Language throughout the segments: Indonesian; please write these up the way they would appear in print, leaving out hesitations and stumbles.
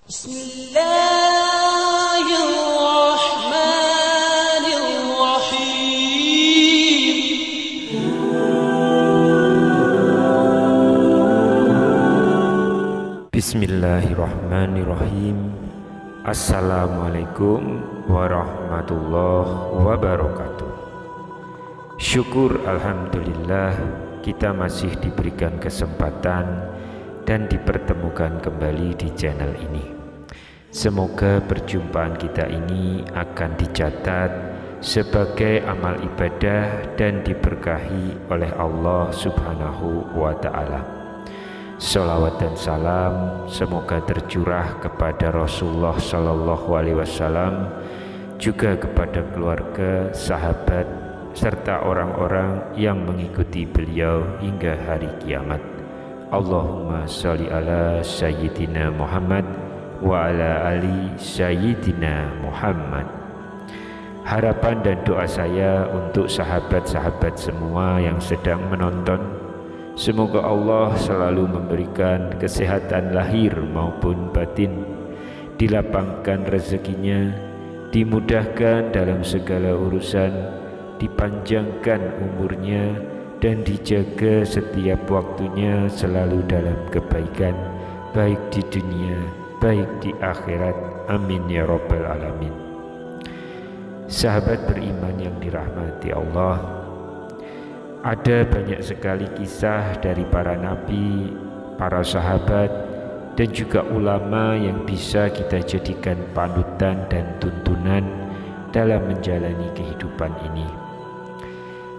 Bismillahirrahmanirrahim. Assalamualaikum warahmatullahi wabarakatuh. Syukur alhamdulillah kita masih diberikan kesempatan dan dipertemukan kembali di channel ini. Semoga perjumpaan kita ini akan dicatat sebagai amal ibadah dan diberkahi oleh Allah Subhanahu wa ta'ala. Salawat dan salam semoga tercurah kepada Rasulullah Sallallahu Alaihi Wasallam, juga kepada keluarga, sahabat, serta orang-orang yang mengikuti beliau hingga hari kiamat. Allahumma sholli ala Sayyidina Muhammad wa ala ali Sayyidina Muhammad. Harapan dan doa saya untuk sahabat-sahabat semua yang sedang menonton, semoga Allah selalu memberikan kesehatan lahir maupun batin, dilapangkan rezekinya, dimudahkan dalam segala urusan, dipanjangkan umurnya, dan dijaga setiap waktunya selalu dalam kebaikan, baik di dunia, baik di akhirat. Amin ya rabbal alamin. Sahabat beriman yang dirahmati Allah, ada banyak sekali kisah dari para nabi, para sahabat, dan juga ulama yang bisa kita jadikan panutan dan tuntunan dalam menjalani kehidupan ini.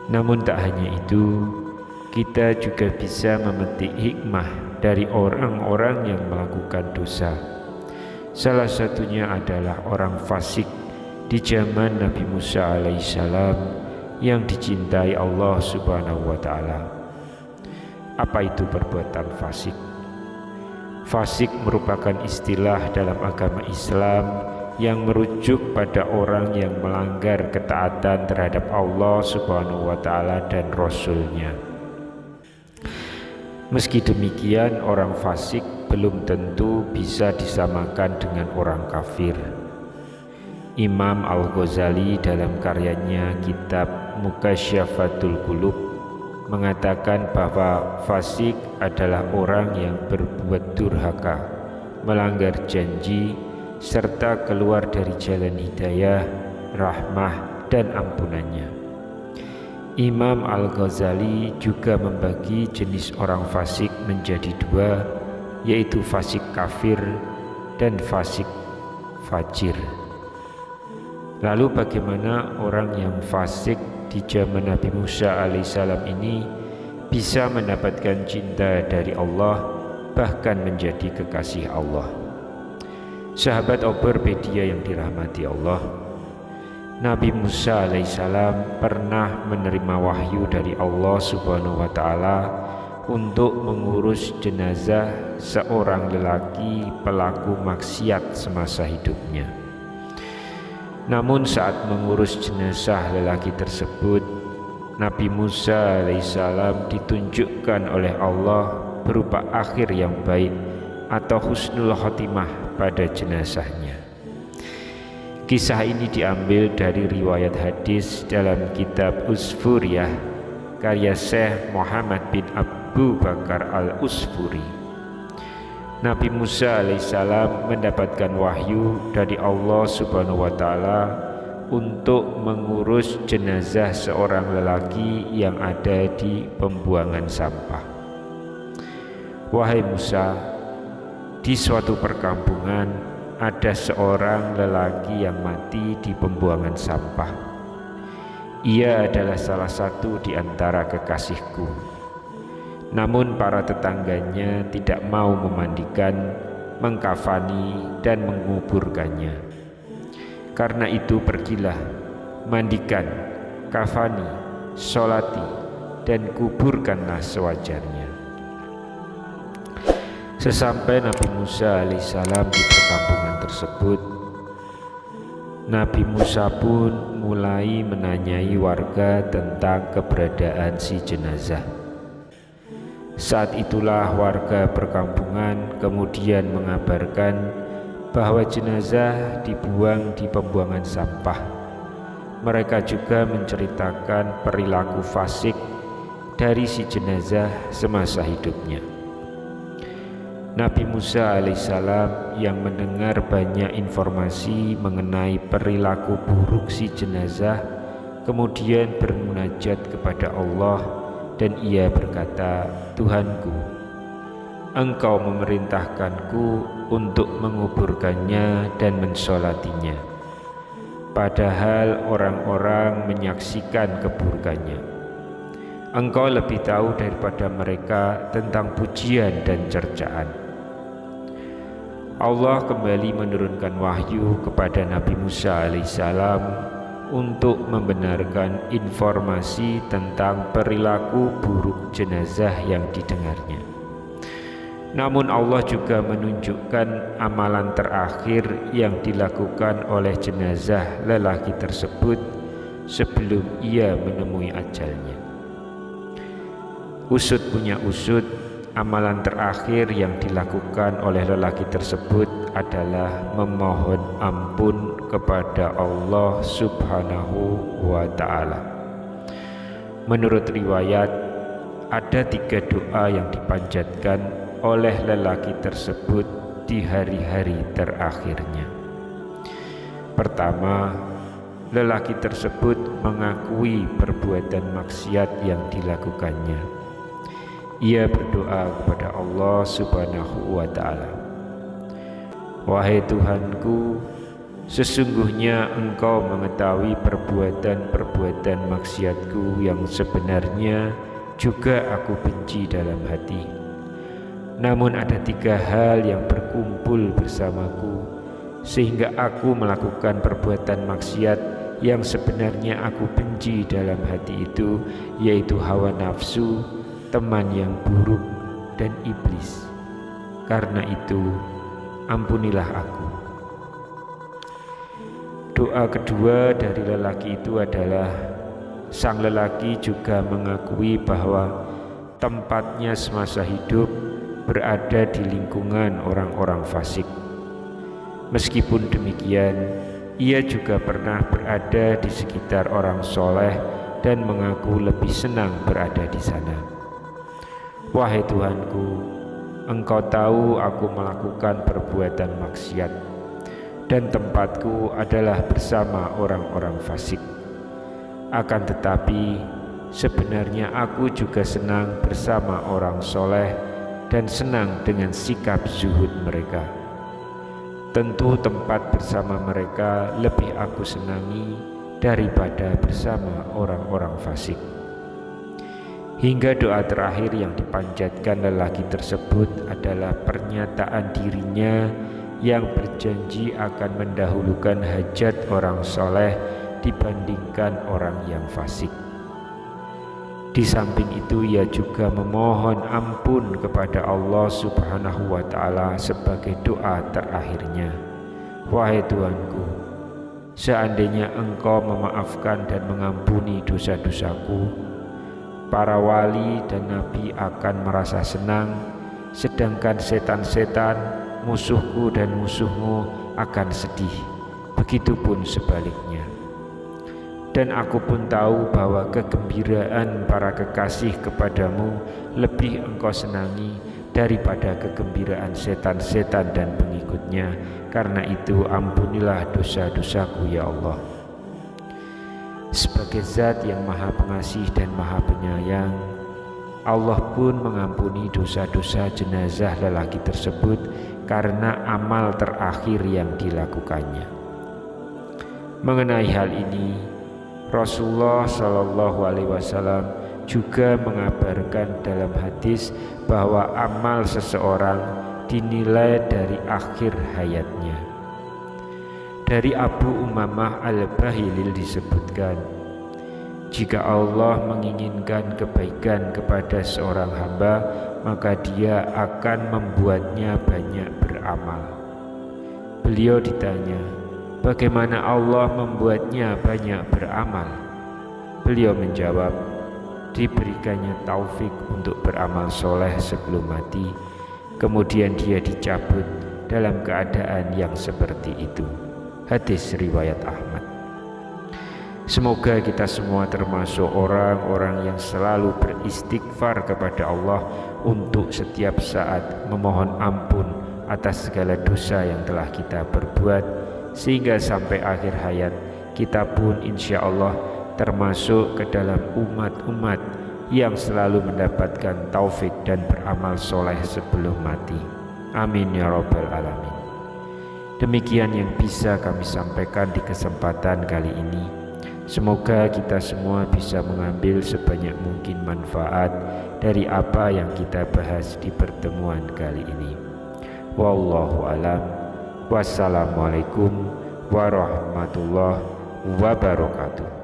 Namun tak hanya itu, kita juga bisa memetik hikmah dari orang-orang yang melakukan dosa. Salah satunya adalah orang fasik di zaman Nabi Musa alaihissalam yang dicintai Allah Subhanahu wa ta'ala. Apa itu perbuatan fasik? Fasik merupakan istilah dalam agama Islam yang merujuk pada orang yang melanggar ketaatan terhadap Allah Subhanahu wa ta'ala dan Rasul-Nya. Meski demikian, orang fasik belum tentu bisa disamakan dengan orang kafir. Imam Al-Ghazali dalam karyanya kitab Mukasyafatul Qulub mengatakan bahwa fasik adalah orang yang berbuat durhaka, melanggar janji, serta keluar dari jalan hidayah, rahmah, dan ampunannya. Imam Al-Ghazali juga membagi jenis orang fasik menjadi dua, yaitu fasik kafir dan fasik fajir. Lalu bagaimana orang yang fasik di zaman Nabi Musa alaihissalam ini bisa mendapatkan cinta dari Allah, bahkan menjadi kekasih Allah? Sahabat Oberpedia yang dirahmati Allah, Nabi Musa alaihissalam pernah menerima wahyu dari Allah Subhanahu wa ta'ala untuk mengurus jenazah seorang lelaki pelaku maksiat semasa hidupnya. Namun saat mengurus jenazah lelaki tersebut, Nabi Musa alaihissalam ditunjukkan oleh Allah berupa akhir yang baik atau husnul khotimah pada jenazahnya. Kisah ini diambil dari riwayat hadis dalam kitab Usfuriyah karya Syekh Muhammad bin Abu Bakar al-Usfuri. Nabi Musa alaihissalam mendapatkan wahyu dari Allah Subhanahu wa ta'ala untuk mengurus jenazah seorang lelaki yang ada di pembuangan sampah. Wahai Musa, di suatu perkampungan ada seorang lelaki yang mati di pembuangan sampah. Ia adalah salah satu di antara kekasihku. Namun para tetangganya tidak mau memandikan, mengkafani, dan menguburkannya. Karena itu pergilah, mandikan, kafani, sholati, dan kuburkanlah sewajarnya. Sesampai Nabi Musa alaihissalam di perkampungan tersebut, Nabi Musa pun mulai menanyai warga tentang keberadaan si jenazah. Saat itulah warga perkampungan kemudian mengabarkan bahwa jenazah dibuang di pembuangan sampah. Mereka juga menceritakan perilaku fasik dari si jenazah semasa hidupnya. Nabi Musa alaihissalam yang mendengar banyak informasi mengenai perilaku buruk si jenazah kemudian bermunajat kepada Allah dan ia berkata, "Tuhanku, Engkau memerintahkanku untuk menguburkannya dan mensolatinya, padahal orang-orang menyaksikan keburukannya. Engkau lebih tahu daripada mereka tentang pujian dan cercaan." Allah kembali menurunkan wahyu kepada Nabi Musa alaihissalam untuk membenarkan informasi tentang perilaku buruk jenazah yang didengarnya. Namun Allah juga menunjukkan amalan terakhir yang dilakukan oleh jenazah lelaki tersebut sebelum ia menemui ajalnya. Usut punya usut, amalan terakhir yang dilakukan oleh lelaki tersebut adalah memohon ampun kepada Allah Subhanahu wa ta'ala. Menurut riwayat, ada 3 doa yang dipanjatkan oleh lelaki tersebut di hari-hari terakhirnya. Pertama, lelaki tersebut mengakui perbuatan maksiat yang dilakukannya. Ia berdoa kepada Allah Subhanahu wa ta'ala, "Wahai Tuhanku, sesungguhnya Engkau mengetahui perbuatan-perbuatan maksiatku yang sebenarnya juga aku benci dalam hati. Namun ada 3 hal yang berkumpul bersamaku sehingga aku melakukan perbuatan maksiat yang sebenarnya aku benci dalam hati itu, yaitu hawa nafsu, teman yang buruk, dan iblis. Karena itu, ampunilah aku." Doa kedua dari lelaki itu adalah sang lelaki juga mengakui bahwa tempatnya semasa hidup berada di lingkungan orang-orang fasik. Meskipun demikian, ia juga pernah berada di sekitar orang soleh dan mengaku lebih senang berada di sana. "Wahai Tuhanku, Engkau tahu aku melakukan perbuatan maksiat dan tempatku adalah bersama orang-orang fasik. Akan tetapi sebenarnya aku juga senang bersama orang soleh dan senang dengan sikap zuhud mereka. Tentu tempat bersama mereka lebih aku senangi daripada bersama orang-orang fasik." Hingga doa terakhir yang dipanjatkan lelaki tersebut adalah pernyataan dirinya yang berjanji akan mendahulukan hajat orang soleh dibandingkan orang yang fasik. Di samping itu ia juga memohon ampun kepada Allah Subhanahu wa ta'ala sebagai doa terakhirnya, "Wahai Tuhanku, seandainya Engkau memaafkan dan mengampuni dosa-dosaku, para wali dan nabi akan merasa senang, sedangkan setan-setan, musuhku dan musuhmu akan sedih. Begitupun sebaliknya. Dan aku pun tahu bahwa kegembiraan para kekasih kepadamu lebih Engkau senangi daripada kegembiraan setan-setan dan pengikutnya. Karena itu ampunilah dosa-dosaku ya Allah." Sebagai zat yang maha pengasih dan maha penyayang, Allah pun mengampuni dosa-dosa jenazah lelaki tersebut karena amal terakhir yang dilakukannya. Mengenai hal ini, Rasulullah SAW juga mengabarkan dalam hadis bahwa amal seseorang dinilai dari akhir hayatnya. Dari Abu Umamah Al-Bahilil disebutkan, jika Allah menginginkan kebaikan kepada seorang hamba, maka Dia akan membuatnya banyak beramal. Beliau ditanya, bagaimana Allah membuatnya banyak beramal? Beliau menjawab, diberikannya taufik untuk beramal soleh sebelum mati, kemudian dia dicabut dalam keadaan yang seperti itu. Hadis riwayat Ahmad. Semoga kita semua termasuk orang-orang yang selalu beristighfar kepada Allah untuk setiap saat memohon ampun atas segala dosa yang telah kita perbuat, sehingga sampai akhir hayat kita pun insya Allah termasuk ke dalam umat-umat yang selalu mendapatkan taufik dan beramal soleh sebelum mati. Amin ya rabbal alamin. Demikian yang bisa kami sampaikan di kesempatan kali ini. Semoga kita semua bisa mengambil sebanyak mungkin manfaat dari apa yang kita bahas di pertemuan kali ini. Wallahu alam. Wassalamualaikum warahmatullahi wabarakatuh.